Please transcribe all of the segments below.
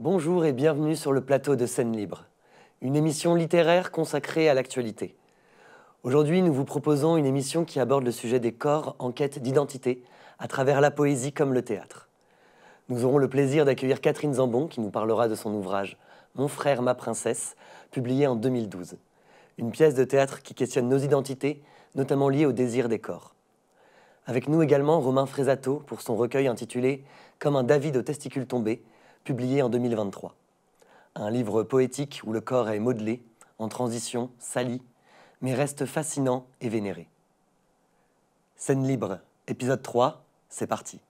Bonjour et bienvenue sur le plateau de Scène Libre, une émission littéraire consacrée à l'actualité. Aujourd'hui, nous vous proposons une émission qui aborde le sujet des corps en quête d'identité à travers la poésie comme le théâtre. Nous aurons le plaisir d'accueillir Catherine Zambon qui nous parlera de son ouvrage « Mon frère, ma princesse », publié en 2012. Une pièce de théâtre qui questionne nos identités, notamment liées au désir des corps. Avec nous également Romain Frésato pour son recueil intitulé « Comme un David aux testicules tombés », publié en 2023. Un livre poétique où le corps est modelé, en transition, sali, mais reste fascinant et vénéré. Scène libre, épisode 3, c'est parti.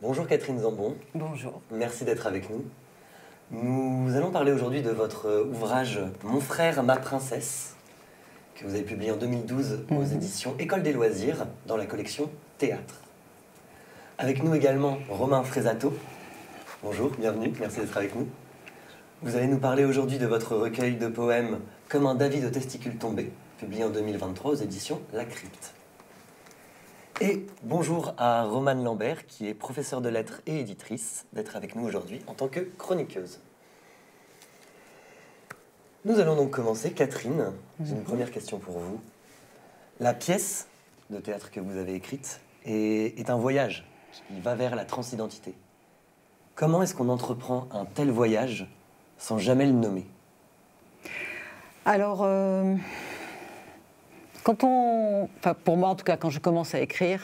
Bonjour Catherine Zambon. Bonjour. Merci d'être avec nous. Nous allons parler aujourd'hui de votre ouvrage « Mon frère, ma princesse » que vous avez publié en 2012 aux éditions École des loisirs dans la collection Théâtre. Avec nous également Romain Frésato. Bonjour, bienvenue, merci d'être avec nous. Vous allez nous parler aujourd'hui de votre recueil de poèmes « Comme un David aux testicules tombés » publié en 2023 aux éditions La Crypte. Et bonjour à Romane Lambert, qui est professeure de lettres et éditrice, d'être avec nous aujourd'hui en tant que chroniqueuse. Nous allons donc commencer. Catherine, j'ai une première question pour vous. La pièce de théâtre que vous avez écrite est un voyage qui va vers la transidentité. Comment est-ce qu'on entreprend un tel voyage sans jamais le nommer? Alors, pour moi en tout cas, quand je commence à écrire,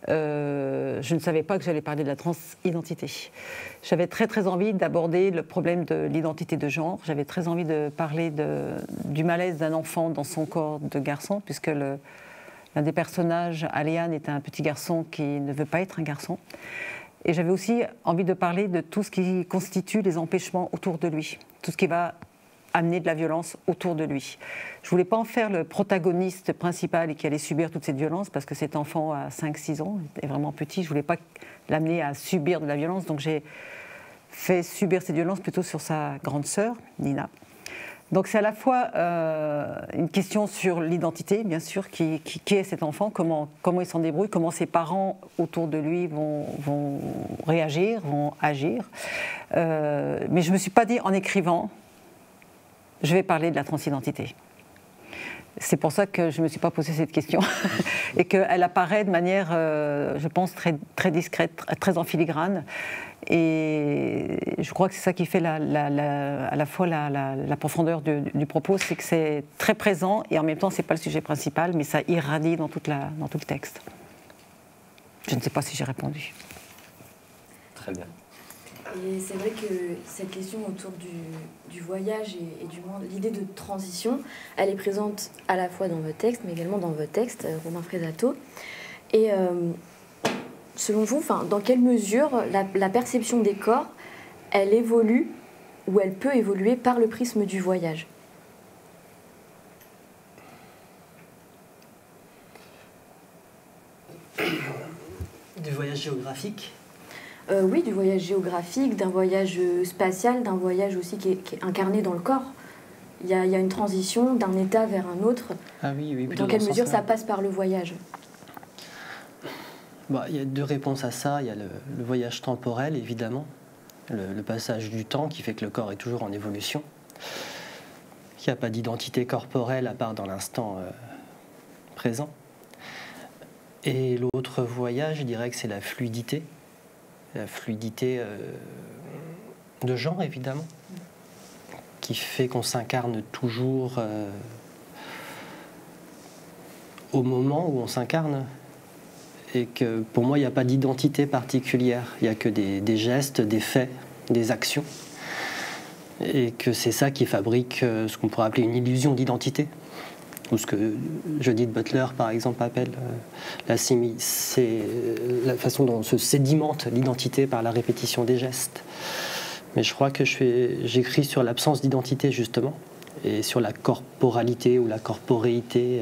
je ne savais pas que j'allais parler de la transidentité. J'avais très envie d'aborder le problème de l'identité de genre. J'avais très envie de parler du malaise d'un enfant dans son corps de garçon, puisque l'un des personnages, Aléane, est un petit garçon qui ne veut pas être un garçon. Et j'avais aussi envie de parler de tout ce qui constitue les empêchements autour de lui, tout ce qui va amener de la violence autour de lui. Je ne voulais pas en faire le protagoniste principal et qui allait subir toute cette violence, parce que cet enfant a 5-6 ans, est vraiment petit, je ne voulais pas l'amener à subir de la violence, donc j'ai fait subir cette violence plutôt sur sa grande sœur, Nina. Donc c'est à la fois une question sur l'identité, bien sûr, qui est cet enfant, comment il s'en débrouille, comment ses parents autour de lui vont réagir, vont agir. Mais je ne me suis pas dit en écrivant, je vais parler de la transidentité. C'est pour ça que je ne me suis pas posé cette question et qu'elle apparaît de manière, je pense, très discrète, très en filigrane. Et je crois que c'est ça qui fait à la fois la profondeur du propos, c'est que c'est très présent et en même temps, ce n'est pas le sujet principal, mais ça irradie dans tout le texte. Je ne sais pas si j'ai répondu. Très bien. Et c'est vrai que cette question autour du voyage et du monde, l'idée de transition, elle est présente à la fois dans votre texte, mais également dans votre texte, Romain Frésato. Et selon vous, dans quelle mesure la perception des corps, elle évolue ou elle peut évoluer par le prisme du voyage? Du voyage géographique? Oui, du voyage géographique, d'un voyage spatial, d'un voyage aussi qui est incarné dans le corps. Il y a une transition d'un état vers un autre. Ah oui, dans quelle mesure ça passe par le voyage? Il y a deux réponses à ça. Il y a le voyage temporel, évidemment, le passage du temps qui fait que le corps est toujours en évolution. Il n'y a pas d'identité corporelle à part dans l'instant présent. Et l'autre voyage, je dirais que c'est la fluidité de genre, évidemment, qui fait qu'on s'incarne toujours au moment où on s'incarne. Et que pour moi, il n'y a pas d'identité particulière. Il n'y a que des gestes, des faits, des actions. Et que c'est ça qui fabrique ce qu'on pourrait appeler une illusion d'identité. Ou ce que Judith Butler, par exemple, appelle c'est la façon dont se sédimente l'identité par la répétition des gestes. Mais je crois que j'écris sur l'absence d'identité, justement, et sur la corporalité ou la corporéité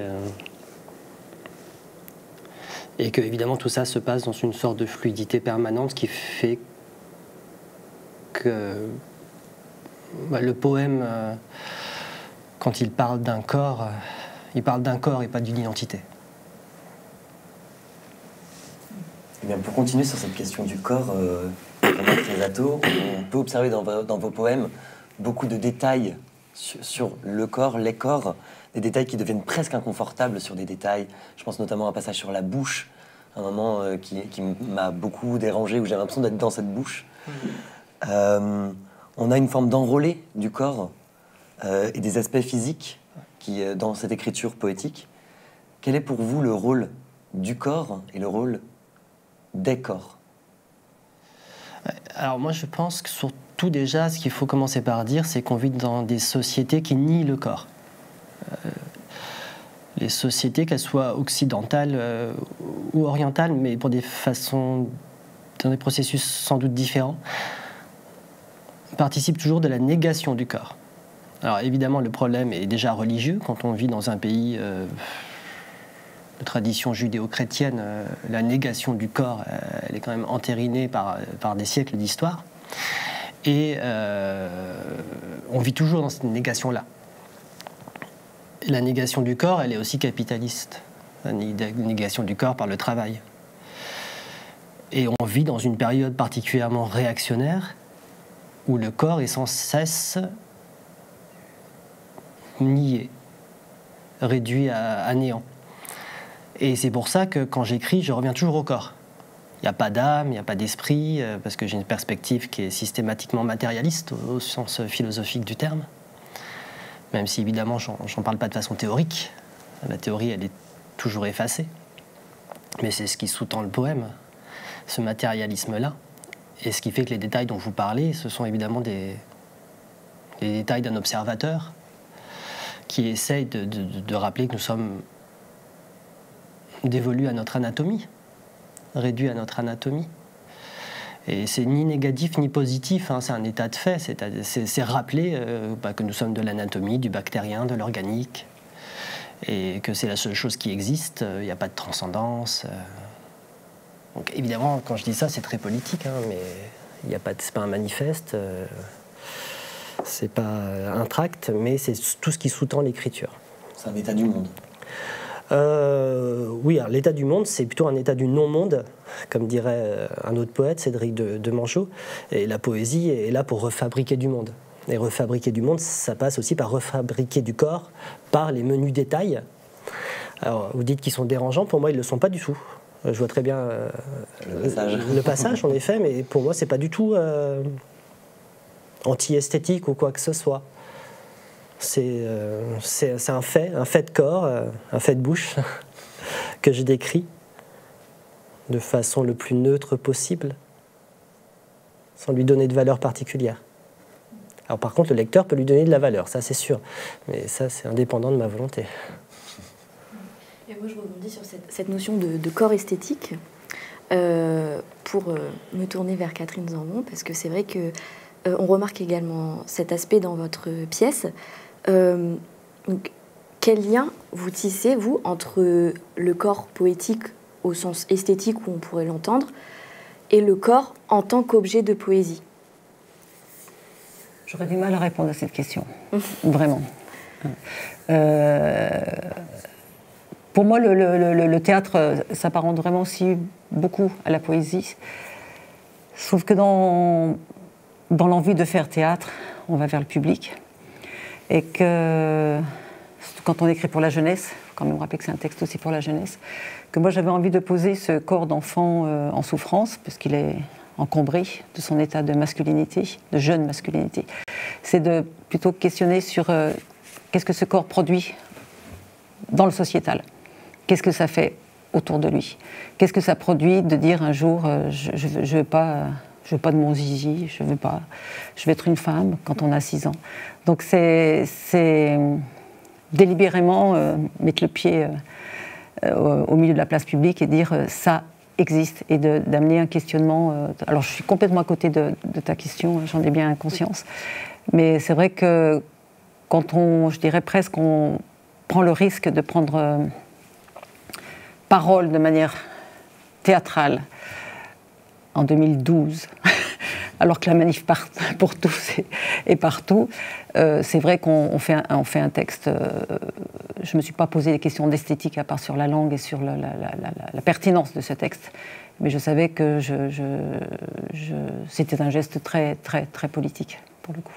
Et que, évidemment, tout ça se passe dans une sorte de fluidité permanente qui fait que le poème, quand il parle d'un corps, il parle d'un corps et pas d'une identité. Eh bien, pour continuer sur cette question du corps, Romain Fresato, on peut observer dans vos poèmes beaucoup de détails sur le corps, les corps, des détails qui deviennent presque inconfortables sur des détails. Je pense notamment à un passage sur la bouche, un moment qui m'a beaucoup dérangé, où j'ai l'impression d'être dans cette bouche. On a une forme d'enrôlé du corps et des aspects physiques qui, dans cette écriture poétique. Quel est pour vous le rôle du corps et le rôle des corps? Alors moi je pense que surtout déjà ce qu'il faut commencer par dire, c'est qu'on vit dans des sociétés qui nient le corps. Les sociétés, qu'elles soient occidentales ou orientales, mais pour des façons, dans des processus sans doute différents, participent toujours de la négation du corps. Alors évidemment le problème est déjà religieux quand on vit dans un pays de tradition judéo-chrétienne, la négation du corps, elle est quand même entérinée par des siècles d'histoire. Et on vit toujours dans cette négation-là. La négation du corps, elle est aussi capitaliste. La négation du corps par le travail. Et on vit dans une période particulièrement réactionnaire où le corps est sans cesse nié, réduit à néant. Et c'est pour ça que quand j'écris, je reviens toujours au corps. Il n'y a pas d'âme, il n'y a pas d'esprit, parce que j'ai une perspective qui est systématiquement matérialiste au sens philosophique du terme. Même si évidemment, j'en parle pas de façon théorique. La théorie, elle est toujours effacée. Mais c'est ce qui sous-tend le poème, ce matérialisme-là. Et ce qui fait que les détails dont vous parlez, ce sont évidemment des détails d'un observateur qui essaye de rappeler que nous sommes dévolus à notre anatomie, réduits à notre anatomie. Et c'est ni négatif ni positif, hein, c'est un état de fait, c'est rappeler que nous sommes de l'anatomie, du bactérien, de l'organique, et que c'est la seule chose qui existe, il n'y a pas de transcendance. Donc évidemment, quand je dis ça, c'est très politique, hein, mais c'est pas un manifeste, c'est pas un tract, mais c'est tout ce qui sous-tend l'écriture. C'est un état du monde. Oui, l'état du monde, c'est plutôt un état du non-monde, comme dirait un autre poète, Cédric de Manchot. Et la poésie est là pour refabriquer du monde. Et refabriquer du monde, ça passe aussi par refabriquer du corps, par les menus détails. Alors, vous dites qu'ils sont dérangeants, pour moi, ils ne le sont pas du tout. Je vois très bien le passage, en effet, mais pour moi, c'est pas du tout anti-esthétique ou quoi que ce soit. C'est un fait de corps, un fait de bouche que je décris de façon le plus neutre possible, sans lui donner de valeur particulière. Alors par contre, le lecteur peut lui donner de la valeur, ça c'est sûr, mais ça c'est indépendant de ma volonté. Et moi je rebondis sur cette notion de corps esthétique pour me tourner vers Catherine Zambon, parce que c'est vrai que on remarque également cet aspect dans votre pièce. Donc, quel lien vous tissez, vous, entre le corps poétique au sens esthétique où on pourrait l'entendre et le corps en tant qu'objet de poésie? J'aurais du mal à répondre à cette question, vraiment. Pour moi, le théâtre s'apparente vraiment aussi beaucoup à la poésie. Je trouve que dans l'envie de faire théâtre, on va vers le public. Et que, quand on écrit pour la jeunesse, il faut quand même rappeler que c'est un texte aussi pour la jeunesse, que moi j'avais envie de poser ce corps d'enfant en souffrance, parce qu'il est encombré de son état de masculinité, de jeune masculinité. C'est de plutôt questionner sur qu'est-ce que ce corps produit dans le sociétal. Qu'est-ce que ça fait autour de lui? Qu'est-ce que ça produit de dire un jour je veux pas de mon zizi, je veux être une femme quand on a 6 ans. Donc c'est délibérément mettre le pied au milieu de la place publique et dire ça existe, et d'amener un questionnement. Alors je suis complètement à côté de ta question, j'en ai bien conscience, mais c'est vrai que quand je dirais presque, on prend le risque de prendre parole de manière théâtrale en 2012, alors que la manif pour tous est partout, c'est vrai qu'on fait un texte. Je ne me suis pas posé des questions d'esthétique à part sur la langue et sur la pertinence de ce texte, mais je savais que c'était un geste très, très, très politique, pour le coup.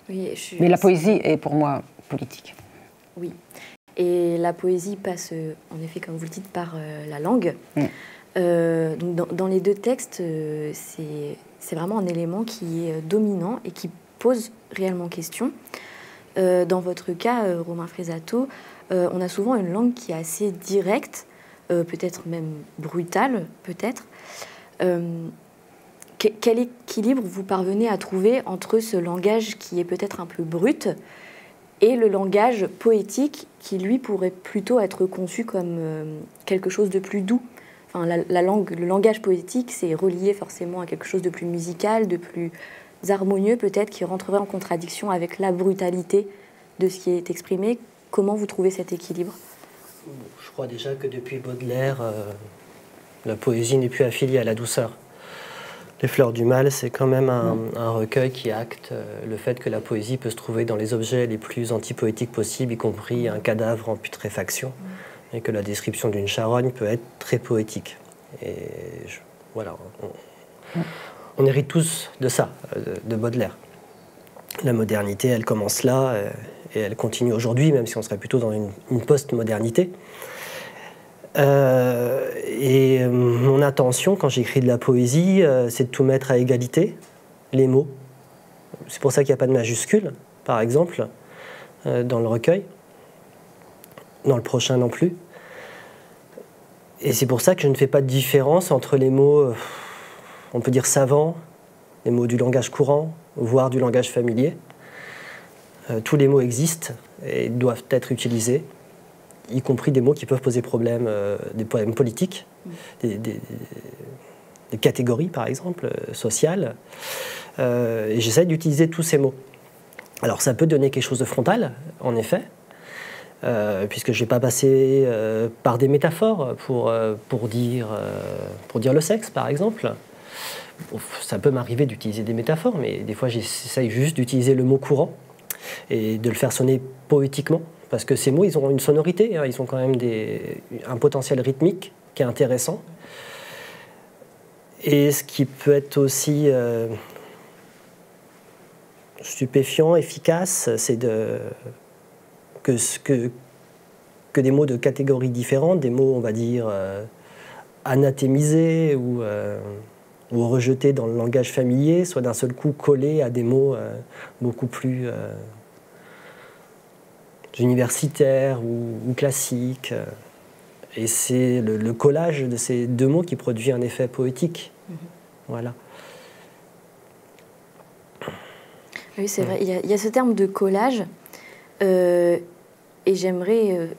Oui, mais la poésie est pour moi politique. Oui, et la poésie passe, en effet, comme vous le dites, par la langue. Donc dans les deux textes, c'est vraiment un élément qui est dominant et qui pose réellement question. Dans votre cas, Romain Frésato, on a souvent une langue qui est assez directe, peut-être même brutale, peut-être. Quel équilibre vous parvenez à trouver entre ce langage qui est peut-être un peu brut et le langage poétique qui, lui, pourrait plutôt être conçu comme quelque chose de plus doux? Enfin, le langage poétique, c'est relié forcément à quelque chose de plus musical, de plus harmonieux peut-être, qui rentrerait en contradiction avec la brutalité de ce qui est exprimé. Comment vous trouvez cet équilibre? Je crois déjà que depuis Baudelaire, la poésie n'est plus affiliée à la douceur. Les Fleurs du Mal, c'est quand même un recueil qui acte le fait que la poésie peut se trouver dans les objets les plus antipoétiques possibles, y compris un cadavre en putréfaction, et que la description d'une charogne peut être très poétique. Et voilà, on hérite tous de ça, de Baudelaire. La modernité, elle commence là, et elle continue aujourd'hui, même si on serait plutôt dans une post-modernité. Et mon intention, quand j'écris de la poésie, c'est de tout mettre à égalité, les mots. C'est pour ça qu'il n'y a pas de majuscule, par exemple, dans le recueil. Dans le prochain non plus. Et c'est pour ça que je ne fais pas de différence entre les mots, on peut dire savants, les mots du langage courant, voire du langage familier. Tous les mots existent et doivent être utilisés, y compris des mots qui peuvent poser problème, des problèmes politiques, des catégories, par exemple, sociales. Et j'essaie d'utiliser tous ces mots. Alors ça peut donner quelque chose de frontal, en effet, puisque je ne vais pas passer par des métaphores pour dire le sexe, par exemple. Ça peut m'arriver d'utiliser des métaphores, mais des fois j'essaye juste d'utiliser le mot courant et de le faire sonner poétiquement, parce que ces mots, ils ont une sonorité, hein, ils ont quand même un potentiel rythmique qui est intéressant. Et ce qui peut être aussi stupéfiant, efficace, c'est que des mots de catégories différentes, des mots, on va dire, anathémisés ou rejetés dans le langage familier, soient d'un seul coup collés à des mots beaucoup plus universitaires ou classiques. Et c'est le collage de ces deux mots qui produit un effet poétique. Voilà. Oui, c'est vrai. Il y a ce terme de collage. Et j'aimerais,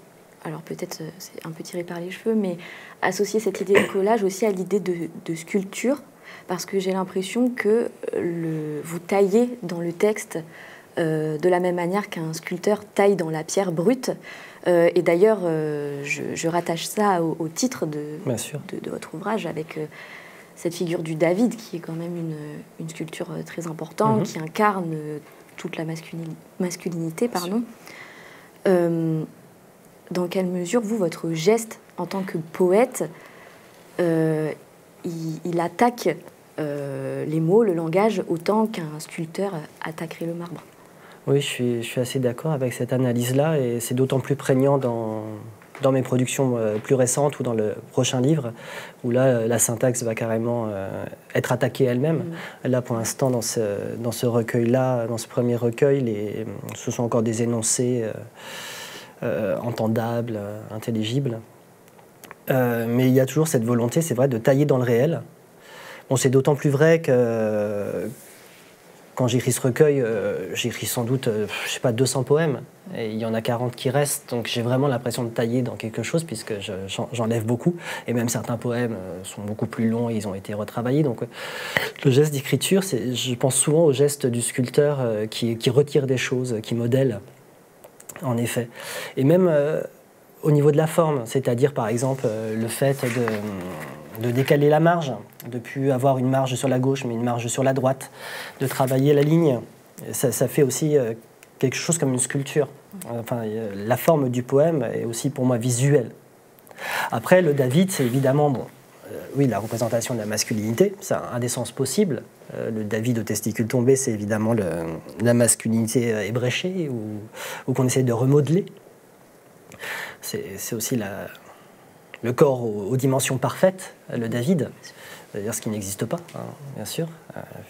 alors peut-être c'est un peu tiré par les cheveux, mais associer cette idée de collage aussi à l'idée de sculpture, parce que j'ai l'impression que vous taillez dans le texte de la même manière qu'un sculpteur taille dans la pierre brute. Et d'ailleurs, je rattache ça au titre de votre ouvrage, avec cette figure du David, qui est quand même une sculpture très importante, qui incarne toute la masculinité, pardon. Dans quelle mesure, vous, votre geste en tant que poète, il attaque les mots, le langage, autant qu'un sculpteur attaquerait le marbre? Oui, je suis assez d'accord avec cette analyse-là, et c'est d'autant plus prégnant dans mes productions plus récentes ou dans le prochain livre, où là, la syntaxe va carrément être attaquée elle-même. Là, pour l'instant, dans ce recueil-là, dans ce premier recueil, ce sont encore des énoncés entendables, intelligibles. Mais il y a toujours cette volonté, c'est vrai, de tailler dans le réel. Bon, c'est d'autant plus vrai que quand j'écris ce recueil, j'écris sans doute, je sais pas, 200 poèmes. Et il y en a 40 qui restent, donc j'ai vraiment l'impression de tailler dans quelque chose, puisque j'enlève beaucoup. Et même certains poèmes sont beaucoup plus longs et ils ont été retravaillés. Donc le geste d'écriture, je pense souvent au geste du sculpteur qui retire des choses, qui modèle, en effet. Et même au niveau de la forme, c'est-à-dire par exemple le fait de décaler la marge, de ne plus avoir une marge sur la gauche, mais une marge sur la droite, de travailler la ligne. Ça fait aussi quelque chose comme une sculpture. Enfin, la forme du poème est aussi pour moi visuelle. Après, le David, c'est évidemment, oui, la représentation de la masculinité, c'est un des sens possibles. Le David aux testicules tombés, c'est évidemment la masculinité ébréchée ou qu'on essaie de remodeler. C'est aussi le corps aux dimensions parfaites, le David, c'est-à-dire ce qui n'existe pas, hein, bien sûr,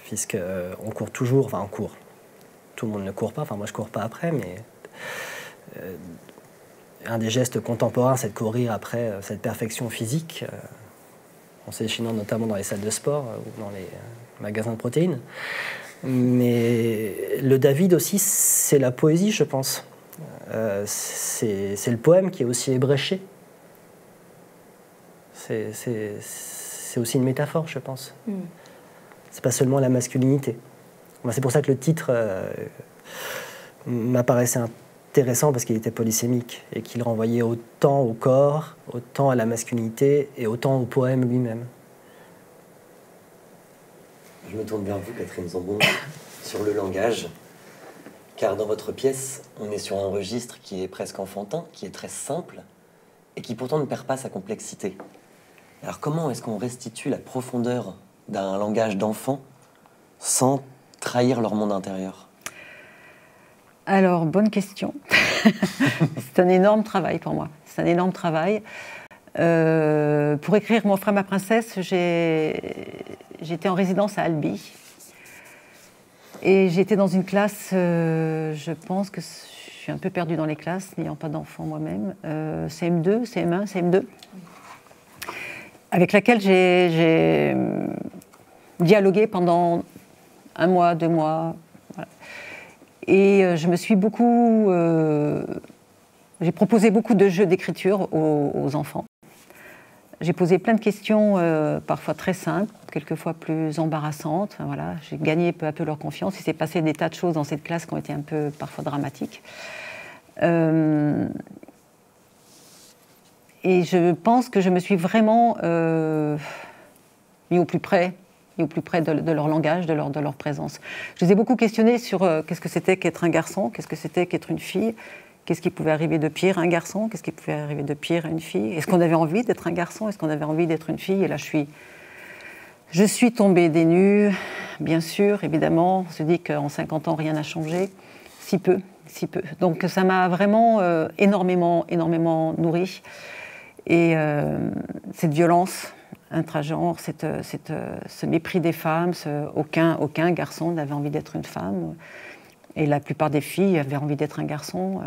puisqu'on court toujours, enfin on court. Tout le monde ne court pas, enfin moi je cours pas après, mais un des gestes contemporains, c'est de courir après cette perfection physique, en s'échinant notamment dans les salles de sport ou dans les magasins de protéines. Mais le David aussi, c'est la poésie, je pense. C'est le poème qui est aussi ébréché. C'est aussi une métaphore, je pense. C'est pas seulement la masculinité. C'est pour ça que le titre m'apparaissait intéressant, parce qu'il était polysémique et qu'il renvoyait autant au corps, autant à la masculinité et autant au poème lui-même. Je me tourne vers vous, Catherine Zambon, sur le langage, car dans votre pièce, on est sur un registre qui est presque enfantin, qui est très simple et qui pourtant ne perd pas sa complexité. Alors comment est-ce qu'on restitue la profondeur d'un langage d'enfant sans trahir leur monde intérieur? Alors, bonne question. C'est un énorme travail pour moi. C'est un énorme travail. Pour écrire Mon frère, ma princesse, j'étais en résidence à Albi. Et j'étais dans une classe, je pense que je suis un peu perdue dans les classes, n'ayant pas d'enfants moi-même, CM2, CM1, CM2, avec laquelle j'ai dialogué pendant 1 mois, 2 mois. Voilà. Et je me suis beaucoup... j'ai proposé beaucoup de jeux d'écriture aux enfants. J'ai posé plein de questions, parfois très simples, quelquefois plus embarrassantes. Enfin, voilà, j'ai gagné peu à peu leur confiance. Il s'est passé des tas de choses dans cette classe qui ont été un peu parfois dramatiques. Et je pense que je me suis vraiment mis au plus près de leur langage, de leur présence. Je les ai beaucoup questionnés sur qu'est-ce que c'était qu'être un garçon, qu'est-ce que c'était qu'être une fille, qu'est-ce qui pouvait arriver de pire à un garçon, qu'est-ce qui pouvait arriver de pire à une fille. Est-ce qu'on avait envie d'être un garçon, est-ce qu'on avait envie d'être une fille? Et là, je suis tombée des nues, bien sûr, évidemment. On se dit qu'en 50 ans, rien n'a changé. Si peu, si peu. Donc ça m'a vraiment énormément nourrie. Et cette violence intragenre, ce mépris des femmes, aucun garçon n'avait envie d'être une femme. Et la plupart des filles avaient envie d'être un garçon.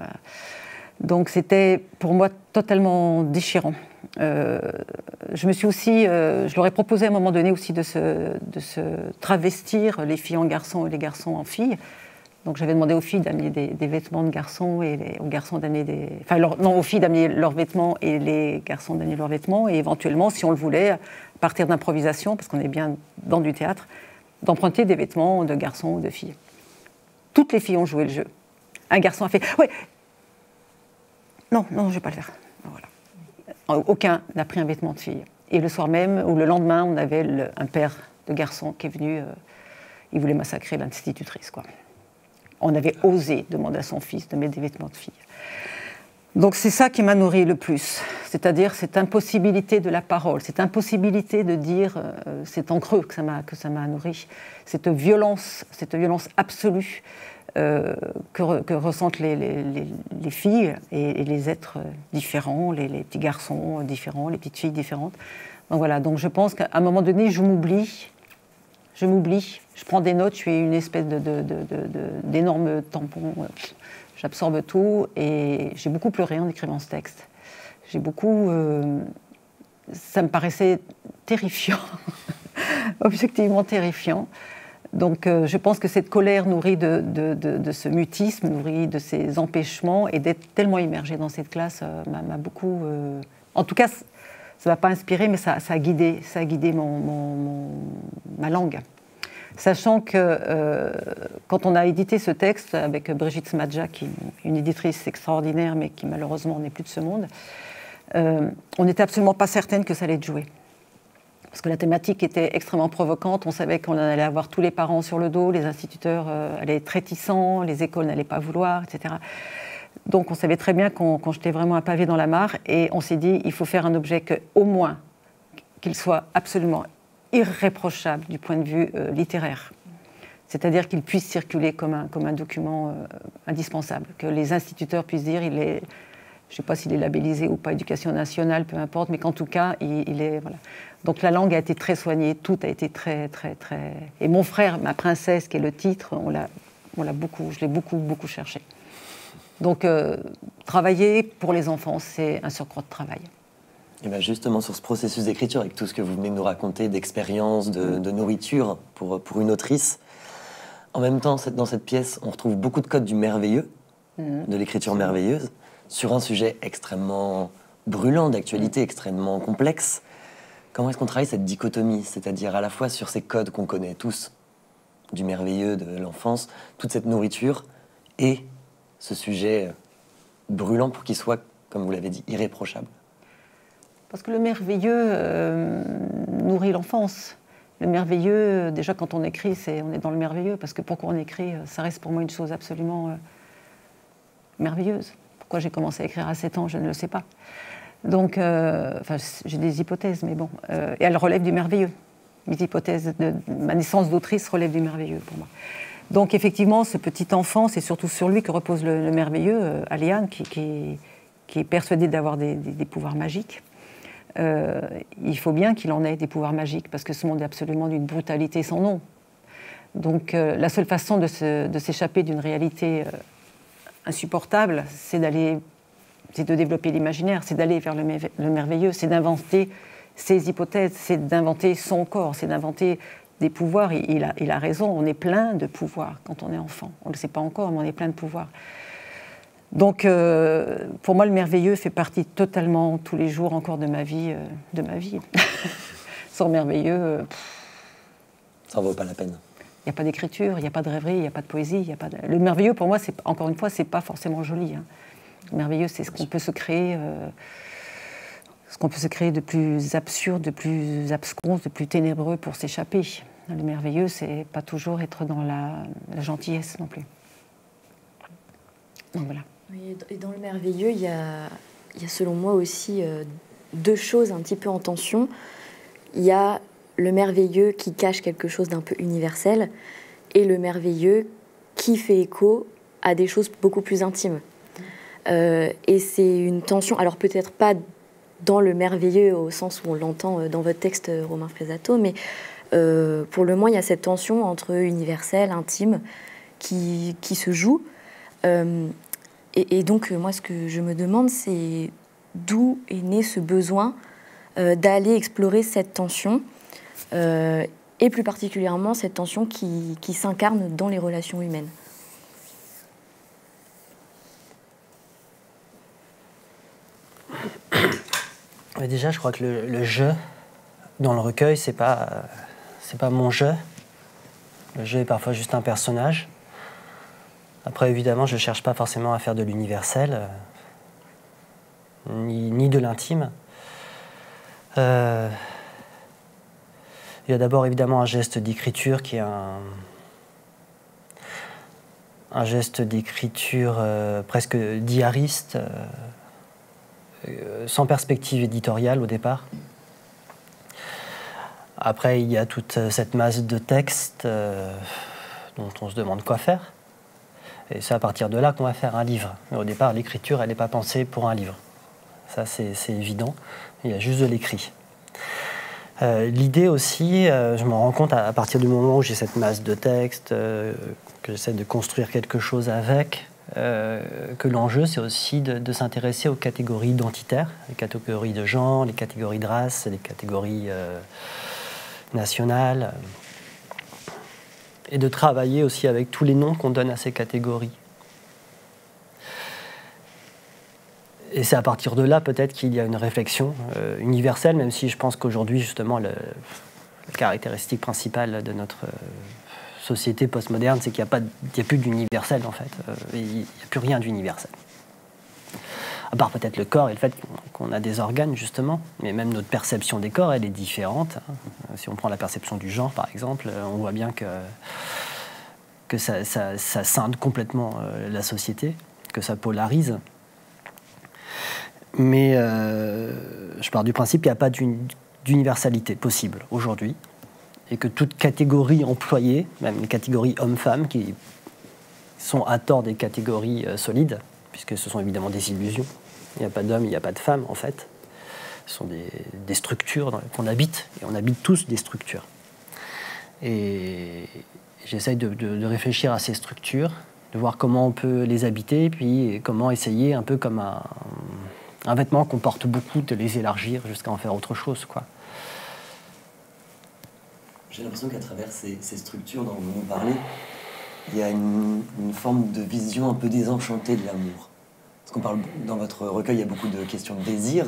Donc c'était pour moi totalement déchirant. Je me suis aussi, je leur ai proposé à un moment donné aussi de se travestir, les filles en garçons et les garçons en filles. Donc j'avais demandé aux filles d'amener des vêtements de garçons et aux garçons d'amener aux filles d'amener leurs vêtements et les garçons d'amener leurs vêtements, et éventuellement, si on le voulait, à partir d'improvisation, parce qu'on est bien dans du théâtre, d'emprunter des vêtements de garçons ou de filles. Toutes les filles ont joué le jeu. Un garçon a fait « Oui, non, je ne vais pas le faire. » Voilà. Aucun n'a pris un vêtement de fille. Et le soir même, ou le lendemain, on avait un père de garçon qui est venu, il voulait massacrer l'institutrice, quoi. On avait osé demander à son fils de mettre des vêtements de fille. Donc c'est ça qui m'a nourri le plus, c'est-à-dire cette impossibilité de la parole, cette impossibilité de dire, c'est en creux que ça m'a nourri, cette violence absolue que ressentent les filles et les êtres différents, les petits garçons différents, les petites filles différentes. Donc voilà, donc je pense qu'à un moment donné, je m'oublie, je prends des notes, je suis une espèce d'énorme tampon, j'absorbe tout, et j'ai beaucoup pleuré en écrivant ce texte. Ça me paraissait terrifiant, objectivement terrifiant. Donc je pense que cette colère nourrie de ce mutisme, nourrie de ces empêchements, et d'être tellement immergée dans cette classe m'a beaucoup... En tout cas, ça ne m'a pas inspiré, mais ça a guidé ma langue. Sachant que quand on a édité ce texte avec Brigitte Smadja, qui est une éditrice extraordinaire, mais qui malheureusement n'est plus de ce monde, on n'était absolument pas certaine que ça allait être joué. parce que la thématique était extrêmement provocante. On savait qu'on allait avoir tous les parents sur le dos, les instituteurs allaient être réticents, les écoles n'allaient pas vouloir, etc. Donc on savait très bien qu'on jetait vraiment un pavé dans la mare, et on s'est dit il faut faire un objet au moins qu'il soit absolument irréprochable du point de vue littéraire. C'est-à-dire qu'il puisse circuler comme un document indispensable, que les instituteurs puissent dire je ne sais pas s'il est labellisé ou pas, éducation nationale, peu importe, mais qu'en tout cas, il est... Voilà. Donc la langue a été très soignée, tout a été très, très, très... Et mon frère, ma princesse, qui est le titre, je l'ai beaucoup cherché. Donc travailler pour les enfants, c'est un surcroît de travail. Et bien justement, sur ce processus d'écriture, avec tout ce que vous venez de nous raconter, d'expérience, de nourriture pour une autrice, en même temps, dans cette pièce, on retrouve beaucoup de codes du merveilleux, de l'écriture merveilleuse, sur un sujet extrêmement brûlant, d'actualité extrêmement complexe. Comment est-ce qu'on travaille cette dichotomie, c'est-à-dire à la fois sur ces codes qu'on connaît tous, du merveilleux, de l'enfance, toute cette nourriture, et ce sujet brûlant pour qu'il soit, comme vous l'avez dit, irréprochable? Parce que le merveilleux nourrit l'enfance. Le merveilleux, déjà quand on écrit, on est dans le merveilleux, parce que pourquoi on écrit, ça reste pour moi une chose absolument merveilleuse. Pourquoi j'ai commencé à écrire à 7 ans, je ne le sais pas. Donc, j'ai des hypothèses, mais bon. Et elles relèvent du merveilleux. Mes hypothèses ma naissance d'autrice relève du merveilleux pour moi. Donc effectivement, ce petit enfant, c'est surtout sur lui que repose le merveilleux, Aliane, qui est persuadé d'avoir des pouvoirs magiques. Il faut bien qu'il en ait des pouvoirs magiques, parce que ce monde est absolument d'une brutalité sans nom. Donc la seule façon de s'échapper d'une réalité insupportable, c'est de développer l'imaginaire, c'est d'aller vers le merveilleux, c'est d'inventer ses hypothèses, c'est d'inventer son corps, c'est d'inventer des pouvoirs. Il a raison, on est plein de pouvoirs quand on est enfant. On ne le sait pas encore, mais on est plein de pouvoirs. Donc, pour moi, le merveilleux fait partie totalement, tous les jours encore de ma vie. Sans merveilleux... Ça ne vaut pas la peine. Il n'y a pas d'écriture, il n'y a pas de rêverie, il n'y a pas de poésie. Le merveilleux, pour moi, encore une fois, ce n'est pas forcément joli. Hein. Le merveilleux, c'est ce qu'on peut se créer... de plus absurde, de plus abscons, de plus ténébreux pour s'échapper. Le merveilleux, c'est pas toujours être dans la gentillesse non plus. Donc voilà. Oui, et dans le merveilleux, il y a selon moi aussi deux choses un petit peu en tension. Il y a le merveilleux qui cache quelque chose d'un peu universel et le merveilleux qui fait écho à des choses beaucoup plus intimes. Et c'est une tension, alors peut-être pas dans le merveilleux au sens où on l'entend dans votre texte, Romain Fresato, mais pour le moins, il y a cette tension entre universel, intime, qui se joue. Et donc, moi, ce que je me demande, c'est d'où est né ce besoin d'aller explorer cette tension, et plus particulièrement cette tension qui s'incarne dans les relations humaines. Déjà, je crois que le jeu dans le recueil, c'est pas mon jeu. Le jeu est parfois juste un personnage. Après, évidemment, je ne cherche pas forcément à faire de l'universel, ni de l'intime. Il y a d'abord évidemment un geste d'écriture qui est un geste d'écriture presque diariste, sans perspective éditoriale au départ. Après, il y a toute cette masse de textes dont on se demande quoi faire. Et c'est à partir de là qu'on va faire un livre. Mais au départ, l'écriture, elle n'est pas pensée pour un livre. Ça, c'est évident. Il y a juste de l'écrit. L'idée aussi, je m'en rends compte à partir du moment où j'ai cette masse de textes, que j'essaie de construire quelque chose avec, que l'enjeu, c'est aussi de s'intéresser aux catégories identitaires, les catégories de genre, les catégories de race, les catégories nationales, et de travailler aussi avec tous les noms qu'on donne à ces catégories. Et c'est à partir de là, peut-être, qu'il y a une réflexion universelle, même si je pense qu'aujourd'hui, justement, la caractéristique principale de notre société postmoderne, c'est qu'il n'y a plus d'universel, en fait. Il n'y a plus rien d'universel. À part peut-être le corps et le fait qu'on a des organes, justement. Mais même notre perception des corps, elle est différente. Si on prend la perception du genre, par exemple, on voit bien que ça scinde complètement la société, que ça polarise. Mais je pars du principe qu'il n'y a pas d'universalité possible aujourd'hui, et que toute catégorie employée, même les catégories hommes-femmes, qui sont à tort des catégories solides, puisque ce sont évidemment des illusions. Il n'y a pas d'hommes, il n'y a pas de femmes, en fait. Ce sont des structures qu'on habite, et on habite tous des structures. Et j'essaye de réfléchir à ces structures, de voir comment on peut les habiter, et puis comment essayer, un peu comme un vêtement qu'on porte beaucoup, de les élargir jusqu'à en faire autre chose, quoi. J'ai l'impression qu'à travers ces structures dont vous nous parlez, il y a une forme de vision un peu désenchantée de l'amour. Parce qu'on parle, dans votre recueil, il y a beaucoup de questions de désir,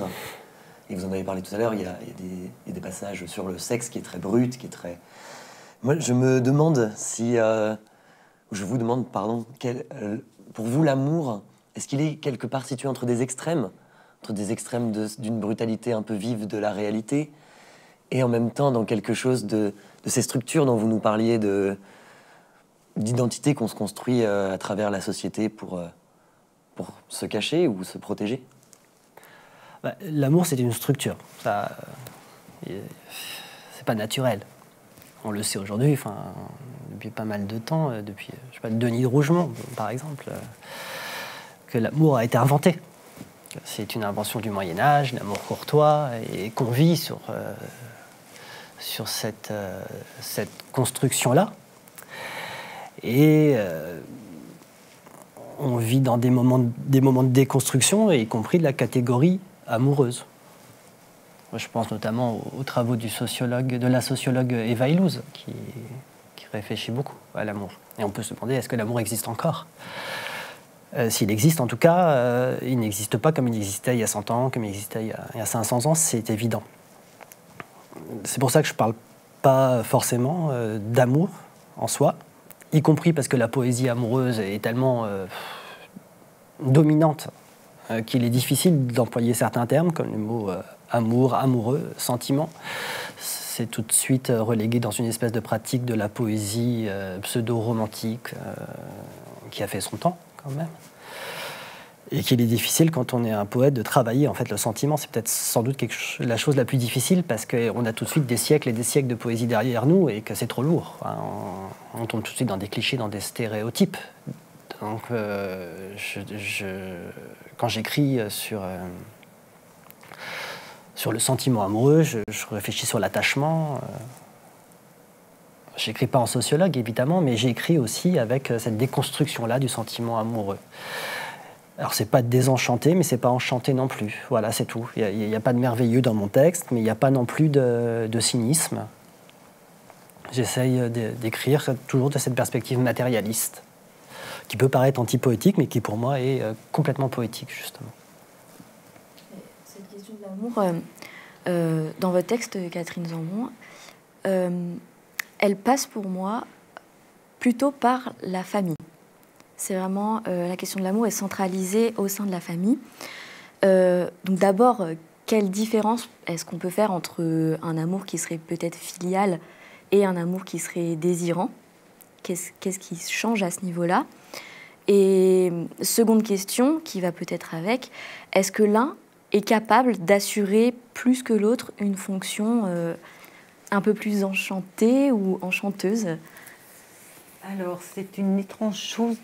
et vous en avez parlé tout à l'heure, il y a des passages sur le sexe qui est très brut, qui est très... Moi, je me demande si... je vous demande, pardon, pour vous, l'amour, est-ce qu'il est quelque part situé entre des extrêmes d'une brutalité un peu vive de la réalité, et en même temps dans quelque chose de ces structures dont vous nous parliez, d'identité qu'on se construit à travers la société pour se cacher ou se protéger? L'amour, c'est une structure. Ça, c'est pas naturel. On le sait aujourd'hui, depuis pas mal de temps, depuis, je sais pas, Denis de Rougemont, par exemple, que l'amour a été inventé. C'est une invention du Moyen-Âge, l'amour courtois, et qu'on vit sur cette construction-là. Et on vit dans des moments de déconstruction, y compris de la catégorie amoureuse. Moi, je pense notamment aux travaux de la sociologue Eva Illouz, qui réfléchit beaucoup à l'amour. Et on peut se demander, est-ce que l'amour existe encore ? S'il existe, en tout cas, il n'existe pas comme il existait il y a 100 ans, comme il existait il y a 500 ans, c'est évident. C'est pour ça que je ne parle pas forcément d'amour en soi, y compris parce que la poésie amoureuse est tellement dominante qu'il est difficile d'employer certains termes, comme le mot amour, amoureux, sentiment. C'est tout de suite relégué dans une espèce de pratique de la poésie pseudo-romantique qui a fait son temps, quand même. Et qu'il est difficile, quand on est un poète, de travailler en fait le sentiment. C'est peut-être sans doute la chose la plus difficile, parce qu'on a tout de suite des siècles et des siècles de poésie derrière nous, et que c'est trop lourd. On tombe tout de suite dans des clichés, dans des stéréotypes. Donc, quand j'écris sur le sentiment amoureux, je réfléchis sur l'attachement. J'écris pas en sociologue, évidemment, mais j'écris aussi avec cette déconstruction-là du sentiment amoureux. Alors, c'est pas désenchanté, mais c'est pas enchanté non plus. Voilà, c'est tout. Il n'y a pas de merveilleux dans mon texte, mais il n'y a pas non plus de cynisme. J'essaye d'écrire toujours de cette perspective matérialiste, qui peut paraître anti-poétique, mais qui pour moi est complètement poétique, justement. Cette question de l'amour, dans votre texte, Catherine Zambon, elle passe pour moi plutôt par la famille. C'est vraiment, la question de l'amour est centralisée au sein de la famille. Donc d'abord, quelle différence est-ce qu'on peut faire entre un amour qui serait peut-être filial et un amour qui serait désirant? Qu'est-ce qui change à ce niveau-là? Et seconde question, qui va peut-être avec, est-ce que l'un est capable d'assurer plus que l'autre une fonction un peu plus enchantée ou enchanteuse? Alors, c'est une étrange chose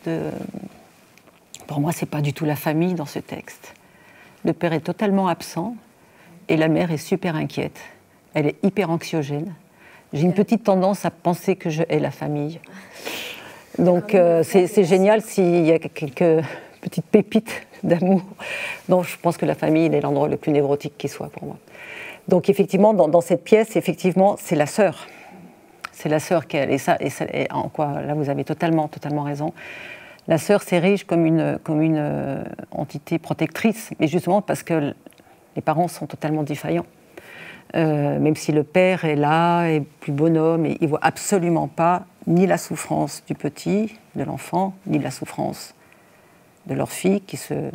Pour moi, c'est pas du tout la famille dans ce texte. Le père est totalement absent et la mère est super inquiète. Elle est hyper anxiogène. J'ai une petite tendance à penser que je hais la famille. Donc, c'est génial s'il y a quelques petites pépites d'amour. Donc, je pense que la famille est l'endroit le plus névrotique qui soit pour moi. Donc, effectivement, dans cette pièce, effectivement, c'est la sœur. C'est la sœur qu'elle, et en quoi, là vous avez totalement raison. La sœur s'érige comme une entité protectrice, mais justement parce que les parents sont totalement défaillants. Même si le père est là, est plus bonhomme, et il ne voit absolument pas ni la souffrance du petit, de l'enfant, ni la souffrance de leur fille qui se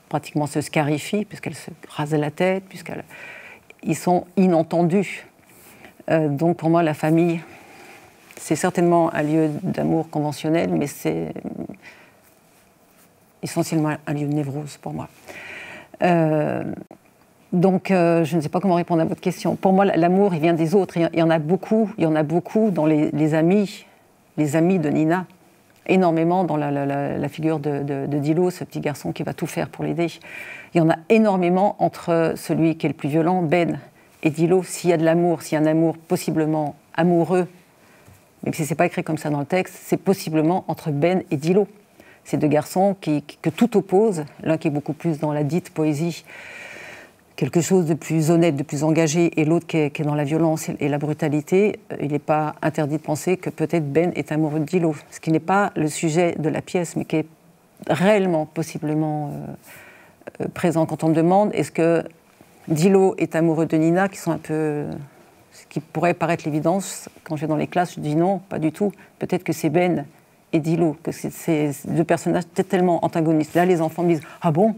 pratiquement se scarifient, puisqu'elle se rase la tête, ils sont inentendus. Donc pour moi, la famille, c'est certainement un lieu d'amour conventionnel, mais c'est essentiellement un lieu de névrose pour moi. Donc, je ne sais pas comment répondre à votre question. Pour moi, l'amour, il vient des autres. Il y en a beaucoup dans les amis de Nina. Énormément dans la figure de Dilo, ce petit garçon qui va tout faire pour l'aider. Il y en a énormément entre celui qui est le plus violent, Ben, et Dilo. S'il y a de l'amour, s'il y a un amour possiblement amoureux, même si ce n'est pas écrit comme ça dans le texte, c'est possiblement entre Ben et Dilo. Ces deux garçons que tout oppose, l'un qui est beaucoup plus dans la dite poésie, quelque chose de plus honnête, de plus engagé, et l'autre qui est dans la violence et la brutalité. Il n'est pas interdit de penser que peut-être Ben est amoureux de Dilo, ce qui n'est pas le sujet de la pièce, mais qui est réellement, possiblement présent. Quand on me demande est-ce que Dilo est amoureux de Nina, qui sont un peu... ce qui pourrait paraître l'évidence, quand je vais dans les classes, je dis non, pas du tout. Peut-être que c'est Ben et Dilo, que c'est deux personnages tellement antagonistes. Là, les enfants me disent « Ah bon ?»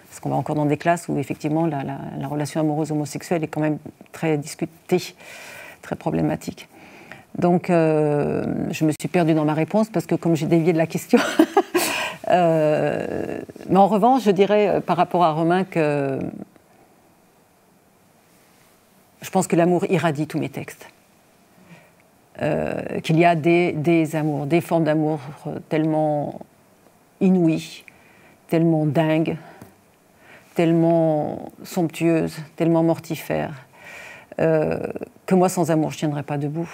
Parce qu'on va encore dans des classes où, effectivement, la relation amoureuse homosexuelle est quand même très discutée, très problématique. Donc, je me suis perdue dans ma réponse, parce que comme j'ai dévié de la question... mais en revanche, je dirais, par rapport à Romain, que je pense que l'amour irradie tous mes textes. Qu'il y a des amours, des formes d'amour tellement inouïes, tellement dingues, tellement somptueuses, tellement mortifères, que moi, sans amour, je ne tiendrais pas debout.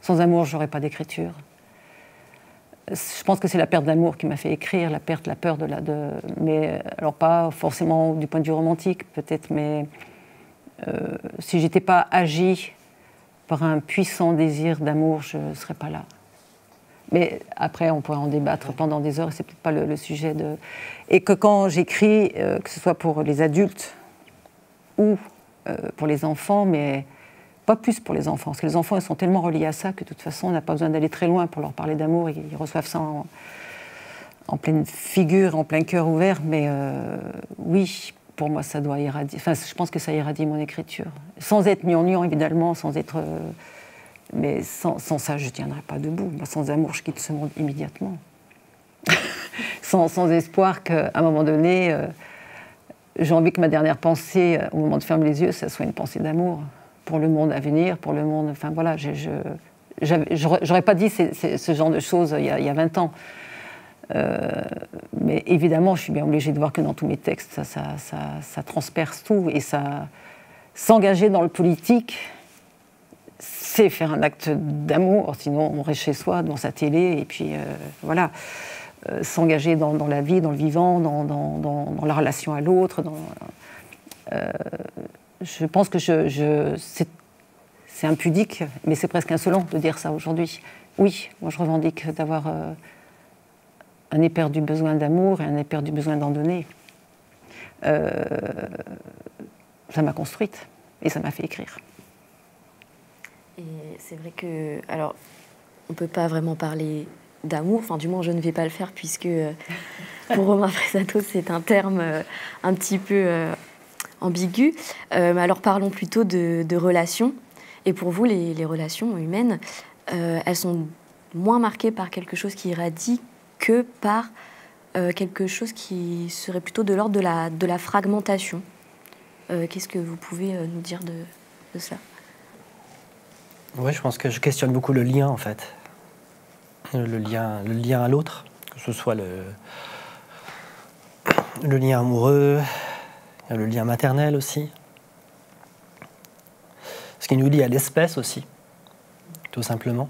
Sans amour, je n'aurais pas d'écriture. Je pense que c'est la perte d'amour qui m'a fait écrire, la peur mais alors pas forcément du point de vue romantique, peut-être, mais si je n'étais pas agie par un puissant désir d'amour, je ne serais pas là. Mais après, on pourrait en débattre pendant des heures, et c'est peut-être pas le sujet de... Et que quand j'écris, que ce soit pour les adultes ou pour les enfants, mais pas plus pour les enfants, parce que les enfants, ils sont tellement reliés à ça que de toute façon, on n'a pas besoin d'aller très loin pour leur parler d'amour, ils reçoivent ça en pleine figure, en plein cœur ouvert, mais oui, pour moi, ça doit irradier... Enfin, je pense que ça irradie mon écriture. Sans être gnangnan, évidemment, sans être... mais sans ça, je ne tiendrai pas debout. Moi, sans amour, je quitte ce monde immédiatement. sans espoir qu'à un moment donné, j'ai envie que ma dernière pensée, au moment de fermer les yeux, ça soit une pensée d'amour pour le monde à venir, pour le monde... Enfin, voilà, j'aurais pas dit ce genre de choses il y a 20 ans. Mais évidemment, je suis bien obligée de voir que dans tous mes textes, ça transperce tout. Et ça, s'engager dans le politique, c'est faire un acte d'amour. Sinon, on reste chez soi, devant sa télé, et puis voilà. S'engager dans la vie, dans le vivant, dans la relation à l'autre. Je pense que c'est impudique, mais c'est presque insolent de dire ça aujourd'hui. Oui, moi je revendique d'avoir un éperdu besoin d'amour et un éperdu besoin d'en donner. Ça m'a construite et ça m'a fait écrire. Et c'est vrai que, alors, on ne peut pas vraiment parler d'amour, enfin du moins je ne vais pas le faire puisque pour Romain Fresato c'est un terme un petit peu ambigu. Alors parlons plutôt de relations. Et pour vous, les relations humaines, elles sont moins marquées par quelque chose qui irradie que par quelque chose qui serait plutôt de l'ordre de la fragmentation. Qu'est-ce que vous pouvez nous dire de cela ? Oui, je pense que je questionne beaucoup le lien, en fait. Le lien à l'autre, que ce soit le lien amoureux, le lien maternel aussi. Ce qui nous lie à l'espèce aussi, tout simplement.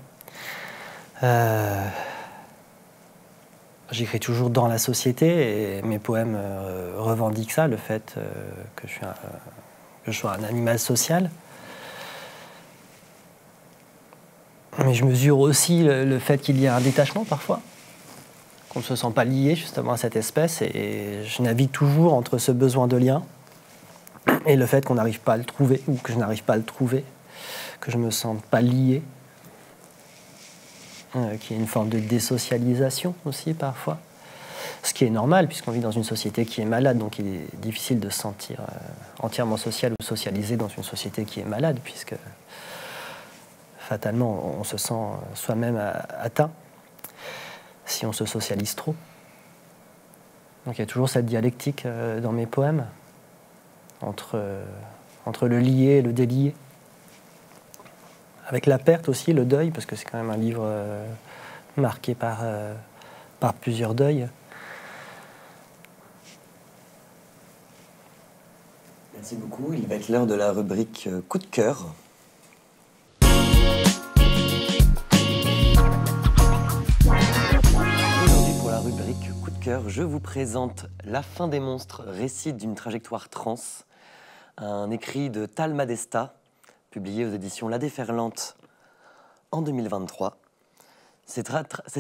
J'écris toujours dans la société et mes poèmes revendiquent ça, le fait que je sois un animal social. Mais je mesure aussi le fait qu'il y a un détachement parfois, qu'on ne se sent pas lié justement à cette espèce, et je navigue toujours entre ce besoin de lien et le fait qu'on n'arrive pas à le trouver, ou que je n'arrive pas à le trouver, que je ne me sente pas lié, qu'il y a une forme de désocialisation aussi parfois. Ce qui est normal, puisqu'on vit dans une société qui est malade, donc il est difficile de se sentir entièrement social ou socialisé dans une société qui est malade, puisque fatalement, on se sent soi-même atteint si on se socialise trop. Donc il y a toujours cette dialectique dans mes poèmes, entre le lié et le délié. Avec la perte aussi, le deuil, parce que c'est quand même un livre marqué par plusieurs deuils. Merci beaucoup. Il va être l'heure de la rubrique Coup de cœur. Aujourd'hui, pour la rubrique Coup de cœur, je vous présente La fin des monstres, récit d'une trajectoire trans, un écrit de Tal Madesta, publié aux éditions La Déferlante en 2023. C'est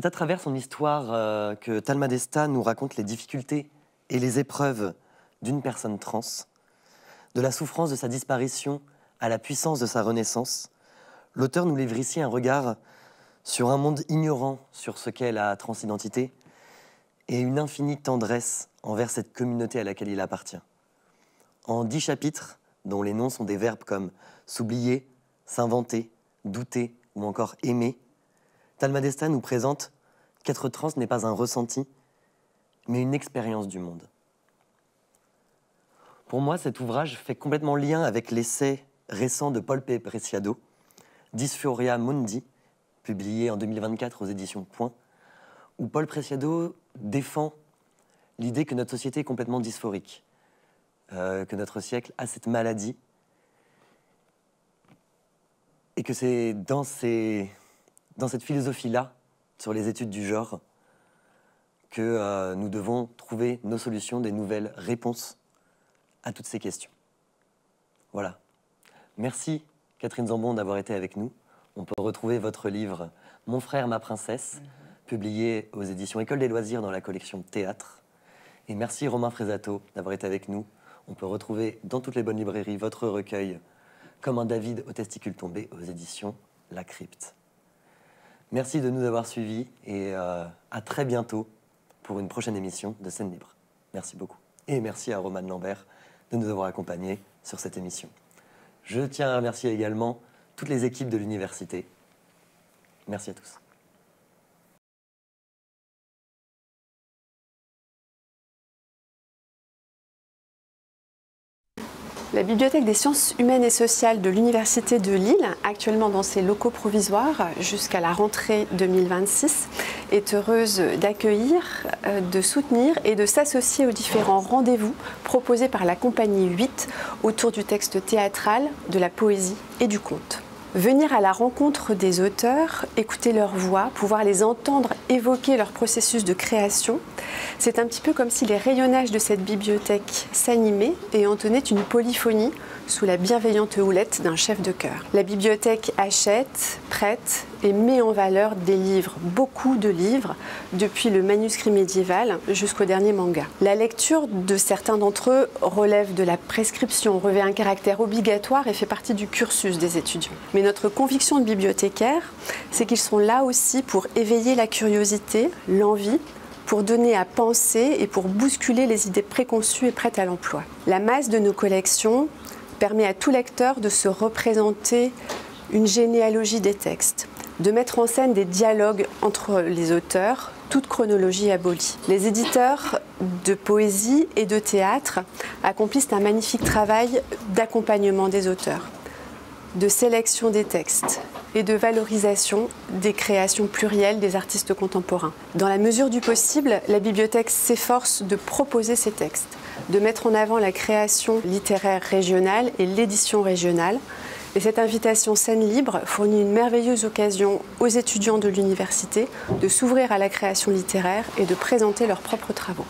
à travers son histoire que Tal Madesta nous raconte les difficultés et les épreuves d'une personne trans, de la souffrance de sa disparition à la puissance de sa renaissance. L'auteur nous livre ici un regard sur un monde ignorant sur ce qu'est la transidentité et une infinie tendresse envers cette communauté à laquelle il appartient. En 10 chapitres, dont les noms sont des verbes comme s'oublier, s'inventer, douter ou encore aimer, Tal Madesta nous présente qu'être trans n'est pas un ressenti, mais une expérience du monde. Pour moi, cet ouvrage fait complètement lien avec l'essai récent de Paul P. Preciado, Dysphoria Mundi, publié en 2024 aux éditions Point, où Paul Preciado défend l'idée que notre société est complètement dysphorique, que notre siècle a cette maladie, et que c'est dans cette philosophie-là, sur les études du genre, que nous devons trouver nos solutions, des nouvelles réponses à toutes ces questions. Voilà. Merci Catherine Zambon d'avoir été avec nous. On peut retrouver votre livre « Mon frère, ma princesse », publié aux éditions École des loisirs dans la collection Théâtre. Et merci Romain Frésato d'avoir été avec nous. On peut retrouver dans toutes les bonnes librairies votre recueil « Comme un David aux testicules tombés » aux éditions La Crypte. Merci de nous avoir suivis et à très bientôt pour une prochaine émission de Scène Libre. Merci beaucoup. Et merci à Romane Lambert de nous avoir accompagnés sur cette émission. Je tiens à remercier également toutes les équipes de l'université. Merci à tous. La Bibliothèque des sciences humaines et sociales de l'Université de Lille, actuellement dans ses locaux provisoires jusqu'à la rentrée 2026, est heureuse d'accueillir, de soutenir et de s'associer aux différents rendez-vous proposés par la compagnie 8 autour du texte théâtral, de la poésie et du conte. Venir à la rencontre des auteurs, écouter leur voix, pouvoir les entendre évoquer leur processus de création, c'est un petit peu comme si les rayonnages de cette bibliothèque s'animaient et entonnaient une polyphonie sous la bienveillante houlette d'un chef de chœur. La bibliothèque achète, prête et met en valeur des livres, beaucoup de livres, depuis le manuscrit médiéval jusqu'au dernier manga. La lecture de certains d'entre eux relève de la prescription, revêt un caractère obligatoire et fait partie du cursus des étudiants. Mais notre conviction de bibliothécaire, c'est qu'ils sont là aussi pour éveiller la curiosité, l'envie, pour donner à penser et pour bousculer les idées préconçues et prêtes à l'emploi. La masse de nos collections permet à tout lecteur de se représenter une généalogie des textes, de mettre en scène des dialogues entre les auteurs, toute chronologie abolie. Les éditeurs de poésie et de théâtre accomplissent un magnifique travail d'accompagnement des auteurs, de sélection des textes et de valorisation des créations plurielles des artistes contemporains. Dans la mesure du possible, la bibliothèque s'efforce de proposer ces textes, de mettre en avant la création littéraire régionale et l'édition régionale. Et cette invitation Scène Libre fournit une merveilleuse occasion aux étudiants de l'université de s'ouvrir à la création littéraire et de présenter leurs propres travaux.